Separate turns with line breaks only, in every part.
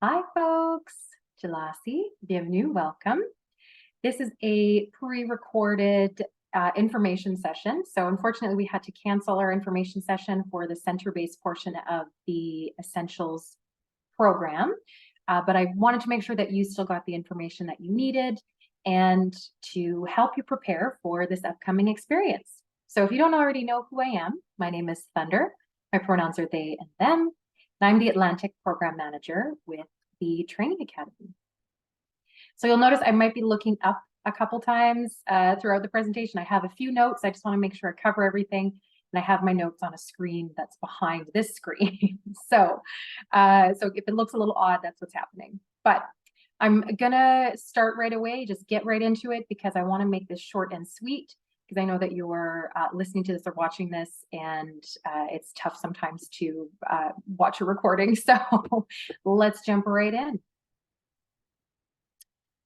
Hi, folks. Jalasi, bienvenue, welcome. This is a pre-recorded information session. So unfortunately, we had to cancel our information session for the center-based portion of the Essentials program. But I wanted to make sure that you still got the information that you needed and to help you prepare for this upcoming experience. So if you don't already know who I am, my name is Thunder. My pronouns are they and them. And I'm the Atlantic Program Manager with the Training Academy. So you'll notice I might be looking up a couple times throughout the presentation. I have a few notes. I just want to make sure I cover everything. And I have my notes on a screen that's behind this screen. So if it looks a little odd, that's what's happening. But I'm gonna start right away, just get right into it because I want to make this short and sweet because I know that you're listening to this or watching this and it's tough sometimes to watch a recording. So let's jump right in.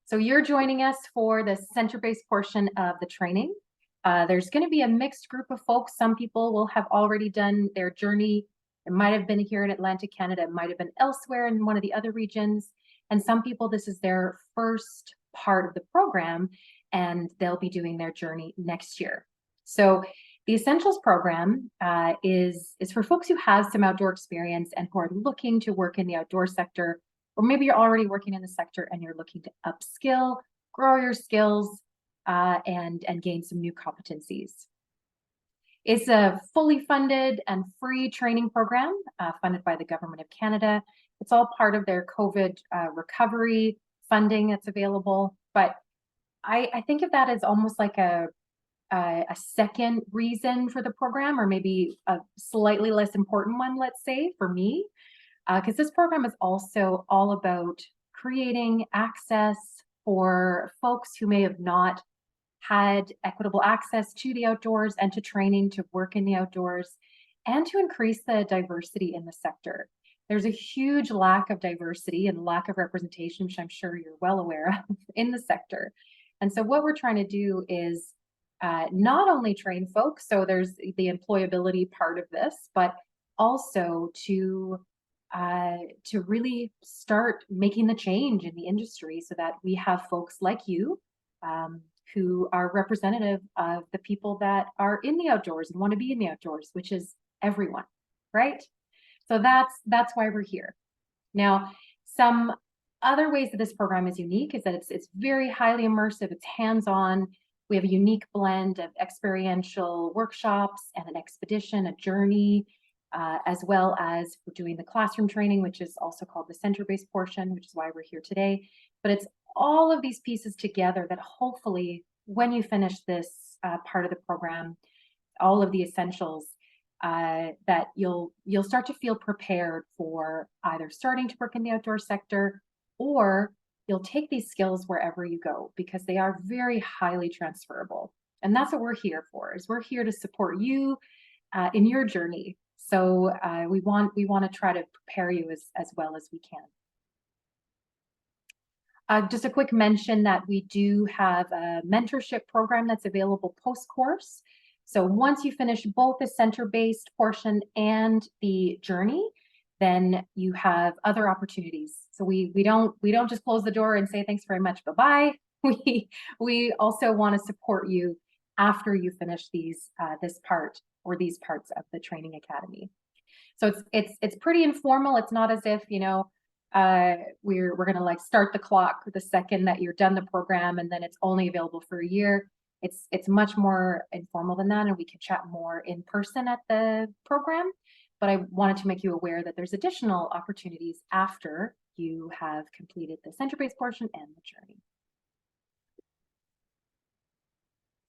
So you're joining us for the center-based portion of the training. There's going to be a mixed group of folks. Some people will have already done their journey. It might have been here in Atlantic Canada. It might have been elsewhere in one of the other regions. And some people, this is their first part of the program, and they'll be doing their journey next year. So the Essentials program is for folks who have some outdoor experience and who are looking to work in the outdoor sector, or maybe you're already working in the sector and you're looking to upskill, grow your skills, and gain some new competencies. It's a fully funded and free training program funded by the Government of Canada. It's all part of their COVID recovery funding that's available. But I think of that as almost like a second reason for the program, or maybe a slightly less important one, let's say, for me, because this program is also all about creating access for folks who may have not had equitable access to the outdoors and to training to work in the outdoors, and to increase the diversity in the sector. There's a huge lack of diversity and lack of representation, which I'm sure you're well aware of, in the sector. And so what we're trying to do is not only train folks, so there's the employability part of this, but also to really start making the change in the industry so that we have folks like you who are representative of the people that are in the outdoors and want to be in the outdoors, which is everyone, right? So that's why we're here. Now, some other ways that this program is unique is that it's very highly immersive, it's hands-on. We have a unique blend of experiential workshops and an expedition, a journey, as well as we're doing the classroom training, which is also called the center-based portion, which is why we're here today. But it's all of these pieces together that hopefully when you finish this part of the program, all of the essentials, that you'll start to feel prepared for either starting to work in the outdoor sector, or you'll take these skills wherever you go because they are very highly transferable. And that's what we're here for, is we're here to support you in your journey. So we want to try to prepare you as well as we can. Just a quick mention that we do have a mentorship program that's available post-course. So once you finish both the center-based portion and the journey, then you have other opportunities. So we don't just close the door and say thanks very much, bye-bye. We also want to support you after you finish these this part or these parts of the training academy. So it's pretty informal. It's not as if, you know, we're going to like start the clock the second that you're done the program and then it's only available for a year. It's much more informal than that, and we can chat more in person at the program. But I wanted to make you aware that there's additional opportunities after you have completed the center-based portion and the journey.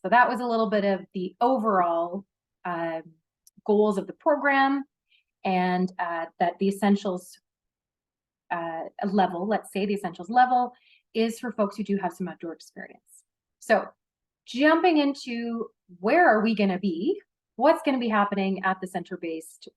So that was a little bit of the overall goals of the program, and that the essentials level, let's say the essentials level, is for folks who do have some outdoor experience. So jumping into where are we going to be, what's going to be happening at the center-based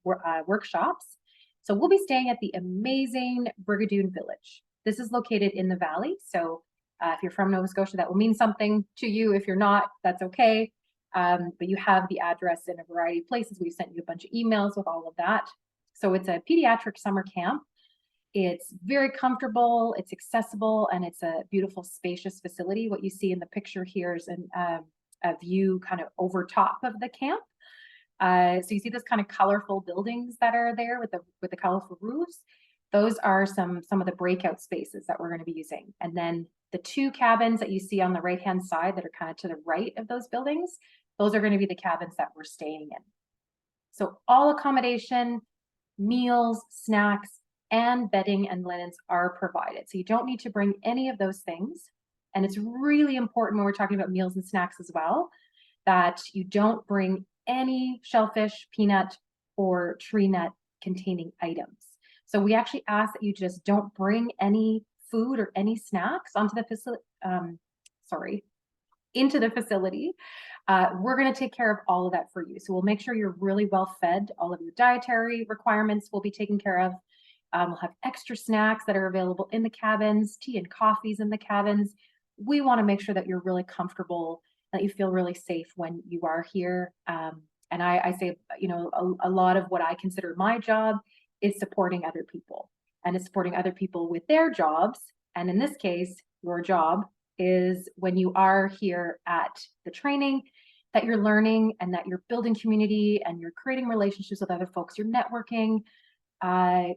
workshops. So we'll be staying at the amazing Brigadoon Village. This is located in the valley. So if you're from Nova Scotia, that will mean something to you. If you're not, that's okay. But you have the address in a variety of places. We've sent you a bunch of emails with all of that. So it's a pediatric summer camp. It's very comfortable, it's accessible, and it's a beautiful, spacious facility. What you see in the picture here is a view kind of over top of the camp. So you see those kind of colorful buildings that are there with the colorful roofs. Those are some of the breakout spaces that we're going to be using. And then the two cabins that you see on the right-hand side that are kind of to the right of those buildings, those are going to be the cabins that we're staying in. So all accommodation, meals, snacks, and bedding and linens are provided. So you don't need to bring any of those things. And it's really important when we're talking about meals and snacks as well, that you don't bring any shellfish, peanut, or tree nut containing items. So we actually ask that you just don't bring any food or any snacks onto the facility, into the facility. We're going to take care of all of that for you. So we'll make sure you're really well fed. All of your dietary requirements will be taken care of. We'll have extra snacks that are available in the cabins, tea and coffees in the cabins. We want to make sure that you're really comfortable, that you feel really safe when you are here. And I say, you know, a lot of what I consider my job is supporting other people, and it's supporting other people with their jobs. And in this case, your job is when you are here at the training, that you're learning and that you're building community and you're creating relationships with other folks, you're networking,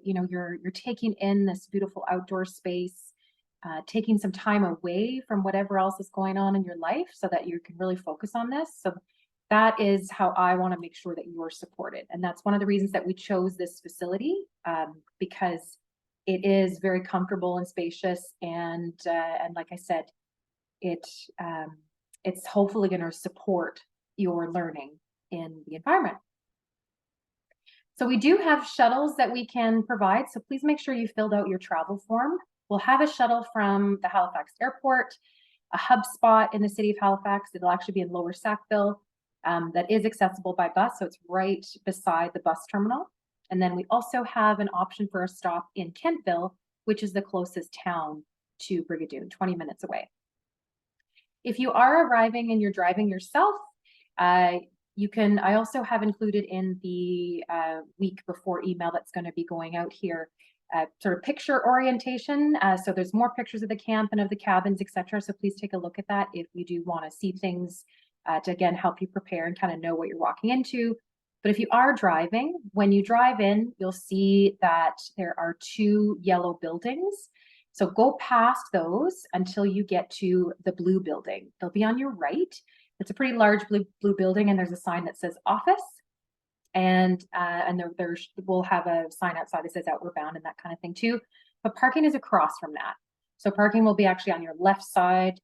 you know, you're taking in this beautiful outdoor space, taking some time away from whatever else is going on in your life so that you can really focus on this. So that is how I want to make sure that you're supported. And that's one of the reasons that we chose this facility, because it is very comfortable and spacious. And like I said, it's hopefully going to support your learning in the environment. So we do have shuttles that we can provide. So please make sure you filled out your travel form. We'll have a shuttle from the Halifax Airport, a hub spot in the city of Halifax. It'll actually be in Lower Sackville. That is accessible by bus, so it's right beside the bus terminal. And then we also have an option for a stop in Kentville, which is the closest town to Brigadoon, 20 minutes away. If you are arriving and you're driving yourself, you can, I also have included in the week before email that's going to be going out here, sort of picture orientation. So there's more pictures of the camp and of the cabins, etc. So please take a look at that if you do want to see things to, again, help you prepare and kind of know what you're walking into. But if you are driving, when you drive in, you'll see that there are two yellow buildings. So go past those until you get to the blue building. They'll be on your right. It's a pretty large blue building, and there's a sign that says office. And we'll have a sign outside that says Outward Bound and that kind of thing too. But parking is across from that. So parking will be actually on your left side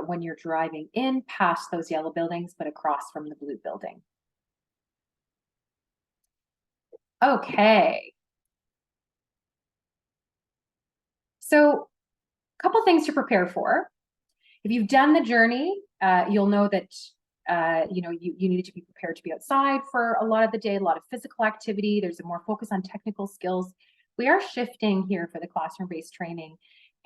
when you're driving in past those yellow buildings, but across from the blue building. Okay. So a couple things to prepare for. If you've done the journey, you'll know that you know, you need to be prepared to be outside for a lot of the day, a lot of physical activity. There's a more focus on technical skills. We are shifting here for the classroom-based training,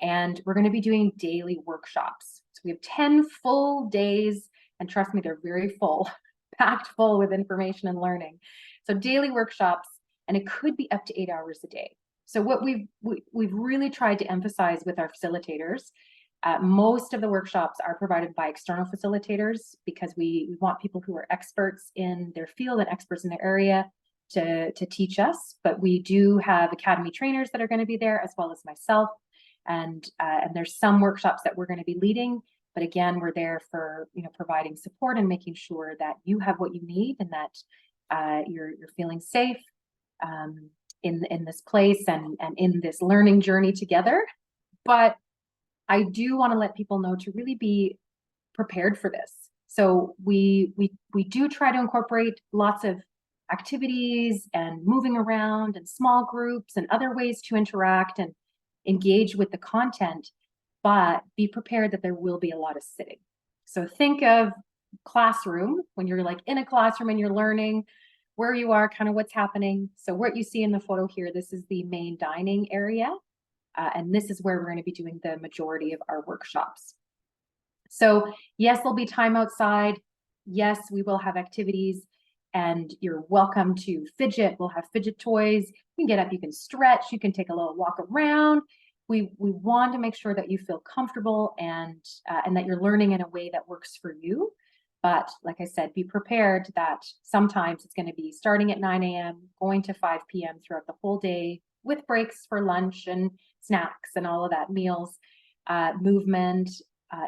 and we're going to be doing daily workshops. So we have 10 full days, and trust me, they're very full, packed full with information and learning. So daily workshops, and it could be up to 8 hours a day. So what we've really tried to emphasize with our facilitators, most of the workshops are provided by external facilitators because we want people who are experts in their field and experts in their area to teach us. But we do have academy trainers that are going to be there, as well as myself. And there's some workshops that we're going to be leading. But again, we're there for, you know, providing support and making sure that you have what you need and that you're feeling safe in this place and in this learning journey together. But I do want to let people know to really be prepared for this. So we do try to incorporate lots of activities and moving around and small groups and other ways to interact and engage with the content, but be prepared that there will be a lot of sitting. So think of classroom when you're like in a classroom and you're learning where you are, kind of what's happening. So what you see in the photo here, this is the main dining area. And this is where we're going to be doing the majority of our workshops. So yes, there'll be time outside. Yes, we will have activities. and you're welcome to fidget. We'll have fidget toys. You can get up, you can stretch, you can take a little walk around. We want to make sure that you feel comfortable and that you're learning in a way that works for you. But like I said, be prepared that sometimes it's going to be starting at 9 a.m., going to 5 p.m. throughout the whole day with breaks for lunch and snacks and all of that, meals, movement,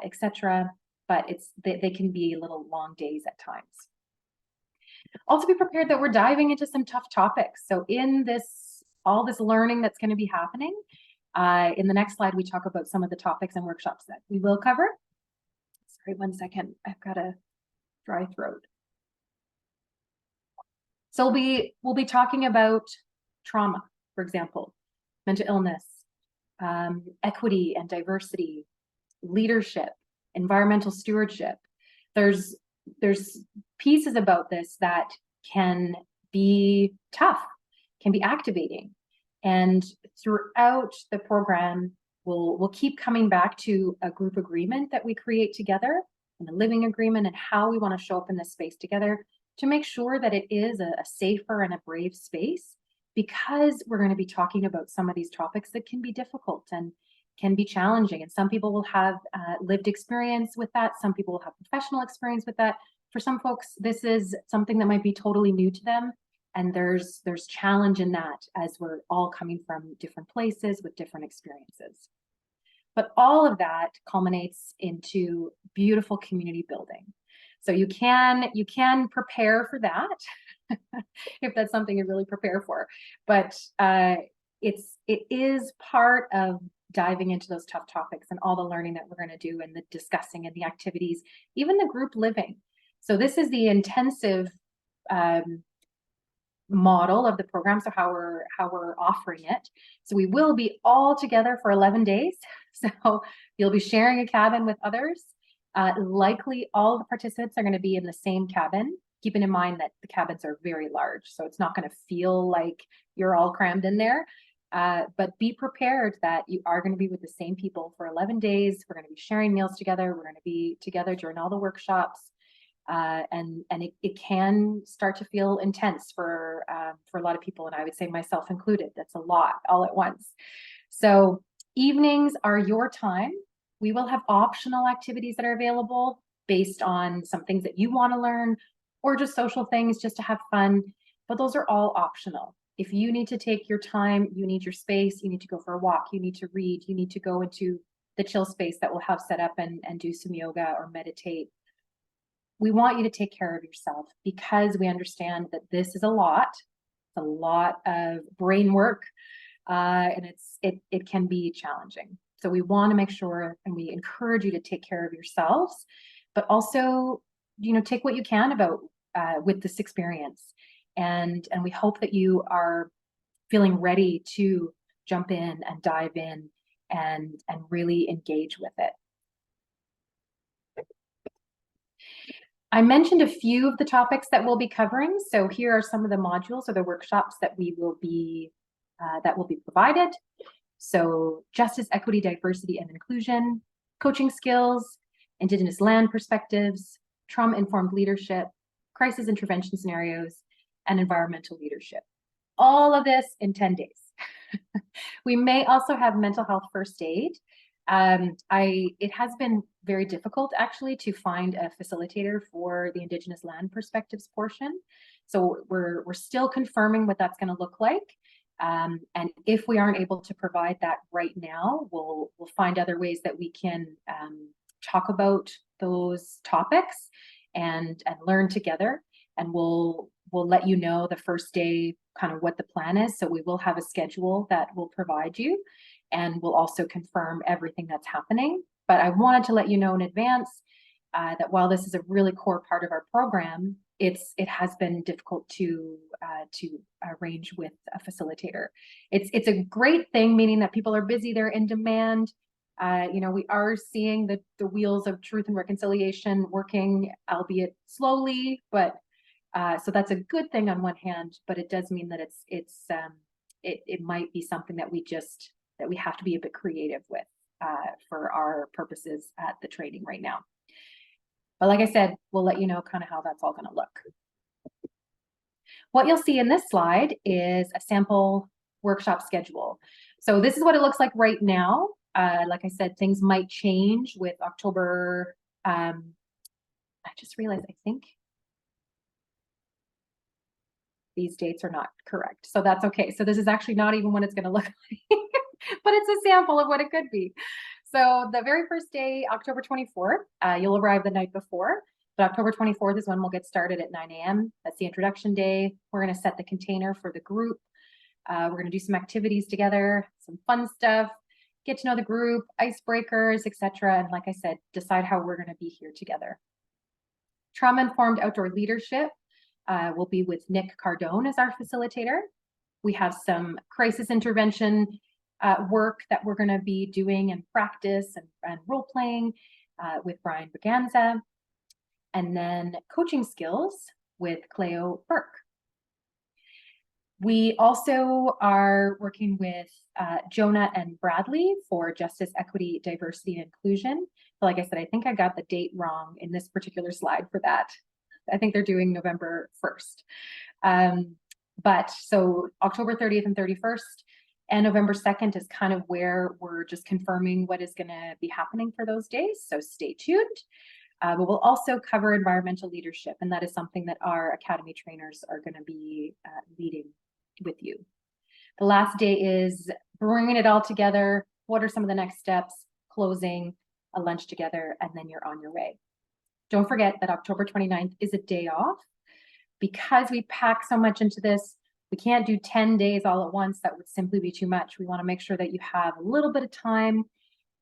etc. But they can be little long days at times. Also be prepared that we're diving into some tough topics. So in all this learning that's going to be happening, in the next slide, we talk about some of the topics and workshops that we will cover. Sorry, 1 second. I've got a dry throat. So we'll be talking about trauma, for example, mental illness, equity and diversity, leadership, environmental stewardship. There's pieces about this that can be tough, can be activating. And throughout the program, we'll keep coming back to a group agreement that we create together, and a living agreement, and how we want to show up in this space together to make sure that it is a safer and a brave space, because we're going to be talking about some of these topics that can be difficult and can be challenging. And some people will have lived experience with that. Some people will have professional experience with that. For some folks, this is something that might be totally new to them. And there's challenge in that, as we're all coming from different places with different experiences. But all of that culminates into beautiful community building. So you can prepare for that if that's something you really prepare for. But it is part of diving into those tough topics and all the learning that we're going to do, and the discussing and the activities, even the group living. So this is the intensive model of the program, so how we're offering it. So we will be all together for 11 days. So you'll be sharing a cabin with others. Likely all the participants are going to be in the same cabin, keeping in mind that the cabins are very large, so it's not going to feel like you're all crammed in there. But be prepared that you are going to be with the same people for 11 days. We're going to be sharing meals together. We're going to be together during all the workshops. And it can start to feel intense for a lot of people, and I would say myself included. That's a lot all at once. So evenings are your time. We will have optional activities that are available based on some things that you want to learn, or just social things just to have fun. But those are all optional. If you need to take your time, you need your space, you need to go for a walk, you need to read, you need to go into the chill space that we'll have set up and do some yoga or meditate. We want you to take care of yourself, because we understand that this is a lot of brain work, and it can be challenging. So we want to make sure, and we encourage you to take care of yourselves, but also, take what you can about with this experience. And we hope that you are feeling ready to jump in and dive in and really engage with it. I mentioned a few of the topics that we'll be covering. So here are some of the modules or the workshops that will be provided. So justice, equity, diversity, and inclusion, coaching skills, Indigenous land perspectives, trauma-informed leadership, crisis intervention scenarios, and environmental leadership. All of this in 10 days. We may also have mental health first aid. It has been very difficult actually to find a facilitator for the Indigenous land perspectives portion. So we're still confirming what that's going to look like. And if we aren't able to provide that right now, we'll find other ways that we can talk about those topics and learn together. And we'll let you know the first day kind of what the plan is. So we will have a schedule that we'll provide you, and we'll also confirm everything that's happening. But I wanted to let you know in advance that while this is a really core part of our program, it has been difficult to arrange with a facilitator. It's a great thing, meaning that people are busy, they're in demand. We are seeing the wheels of truth and reconciliation working, albeit slowly, but so that's a good thing on one hand, but it does mean that it might be something that we have to be a bit creative with for our purposes at the training right now. But like I said, we'll let you know kind of how that's all going to look. What you'll see in this slide is a sample workshop schedule. So this is what it looks like right now. Like I said, things might change with October. I just realized, I think these dates are not correct. So that's okay. So this is actually not even what it's going to look like, but it's a sample of what it could be. So the very first day, October 24th, you'll arrive the night before. But October 24th is when we'll get started at 9 a.m. That's the introduction day. We're going to set the container for the group. We're going to do some activities together, some fun stuff, get to know the group, icebreakers, etc. And like I said, decide how we're going to be here together. Trauma-informed outdoor leadership will be with Nick Cardone as our facilitator. We have some crisis intervention work that we're going to be doing and practice and role playing with Brian Braganza. And then coaching skills with Cleo Burke. We also are working with Jonah and Bradley for Justice, Equity, Diversity, and Inclusion. But like I said, I think I got the date wrong in this particular slide for that. I think they're doing November 1st. But so October 30th and 31st and November 2nd is kind of where we're just confirming what is going to be happening for those days. So stay tuned. But we'll also cover environmental leadership, and that is something that our academy trainers are going to be leading with you. The last day is bringing it all together. What are some of the next steps? Closing, a lunch together, and then you're on your way. Don't forget that October 29th is a day off. Because we pack so much into this, we can't do 10 days all at once. That would simply be too much. We want to make sure that you have a little bit of time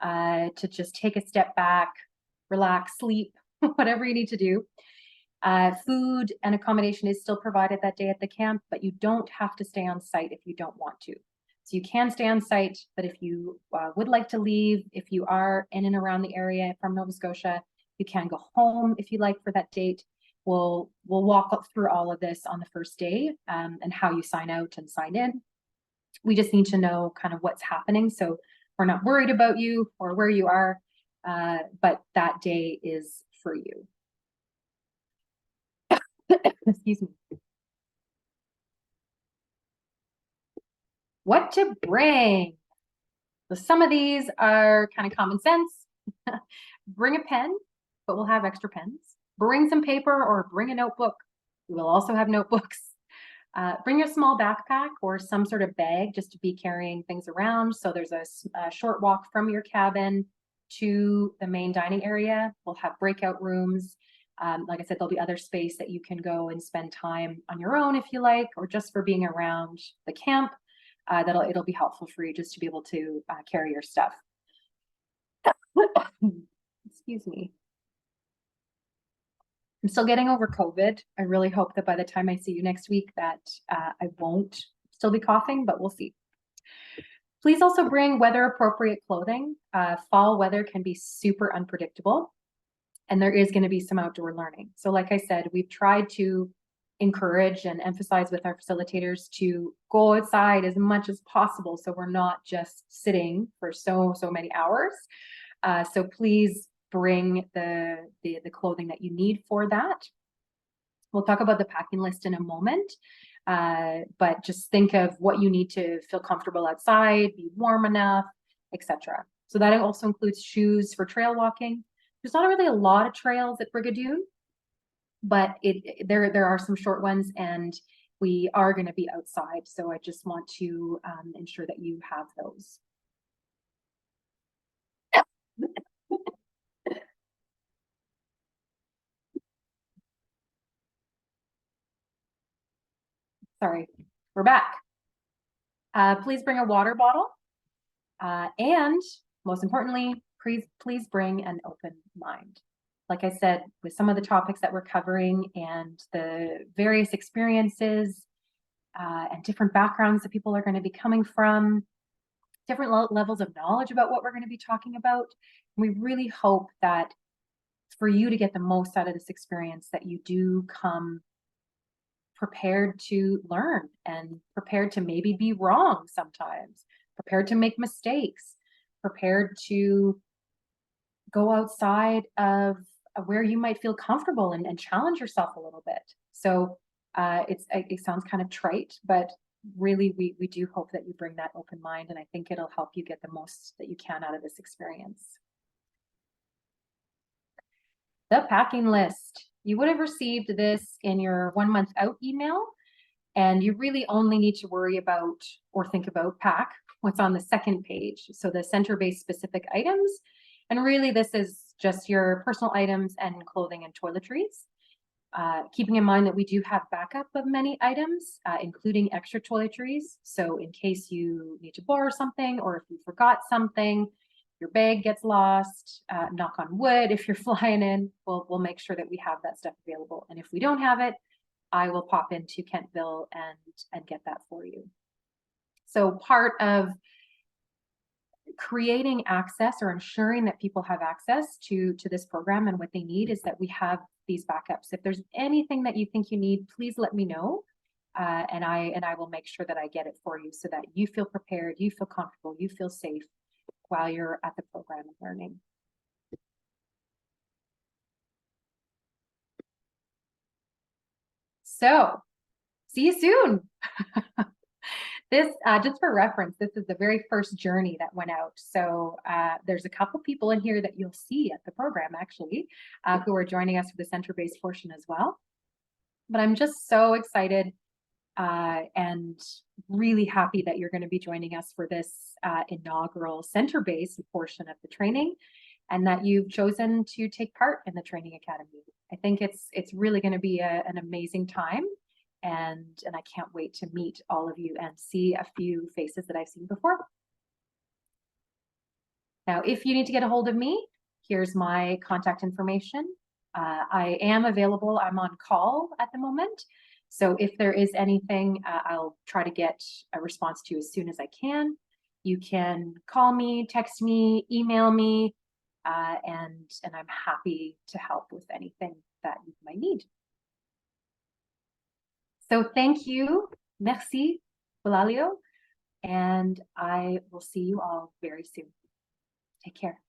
to just take a step back, relax, sleep, whatever you need to do. Food and accommodation is still provided that day at the camp, but you don't have to stay on site if you don't want to. So you can stay on site, but if you would like to leave, if you are in and around the area from Nova Scotia, you can go home if you like for that date. We'll walk through all of this on the first day and how you sign out and sign in. We just need to know kind of what's happening. So we're not worried about you or where you are, but that day is for you. Excuse me. What to bring? So some of these are kind of common sense. Bring a pen, but we'll have extra pens. Bring some paper or bring a notebook. We will also have notebooks. Bring a small backpack or some sort of bag just to be carrying things around. So there's a short walk from your cabin to the main dining area. We'll have breakout rooms. Like I said, there'll be other space that you can go and spend time on your own if you like, or just for being around the camp. It'll be helpful for you just to be able to carry your stuff. Excuse me. I'm still getting over COVID. I really hope that by the time I see you next week that I won't still be coughing, but we'll see. Please also bring weather appropriate clothing. Fall weather can be super unpredictable, and there is going to be some outdoor learning. So like I said, we've tried to encourage and emphasize with our facilitators to go outside as much as possible so we're not just sitting for so many hours. So please bring the clothing that you need for that. We'll talk about the packing list in a moment, but just think of what you need to feel comfortable outside, be warm enough, etc. So that also includes shoes for trail walking. There's not really a lot of trails at Brigadoon, but there are some short ones, and we are going to be outside. So I just want to ensure that you have those. Sorry, we're back. Please bring a water bottle. And most importantly, please bring an open mind. Like I said, with some of the topics that we're covering and the various experiences and different backgrounds that people are going to be coming from, different levels of knowledge about what we're going to be talking about. And we really hope that for you to get the most out of this experience, that you do come prepared to learn and prepared to maybe be wrong sometimes, prepared to make mistakes, prepared to go outside of where you might feel comfortable and challenge yourself a little bit. So It sounds kind of trite, but really we do hope that you bring that open mind, and I think it'll help you get the most that you can out of this experience. The packing list. You would have received this in your 1 month out email, and you really only need to worry about or think about pack what's on the second page. So the center-based specific items. And really this is just your personal items and clothing and toiletries. Keeping in mind that we do have backup of many items, including extra toiletries. So in case you need to borrow something, or if you forgot something, your bag gets lost, knock on wood, if you're flying in, we'll make sure that we have that stuff available. And if we don't have it, I will pop into Kentville and get that for you. So part of creating access or ensuring that people have access to this program and what they need is that we have these backups. If there's anything that you think you need, please let me know. And I will make sure that I get it for you so that you feel prepared, you feel comfortable, you feel safe while you're at the program and learning. So, see you soon. This, just for reference, this is the very first journey that went out. So there's a couple people in here that you'll see at the program actually, who are joining us for the center-based portion as well. But I'm just so excited and really happy that you're going to be joining us for this inaugural center-based portion of the training, and that you've chosen to take part in the Training Academy. I think it's really going to be an amazing time. And I can't wait to meet all of you and see a few faces that I've seen before. Now, if you need to get a hold of me, here's my contact information. I am available. I'm on call at the moment. So if there is anything, I'll try to get a response to you as soon as I can. You can call me, text me, email me, and I'm happy to help with anything that you might need. So thank you, merci, Bilalio, and I will see you all very soon. Take care.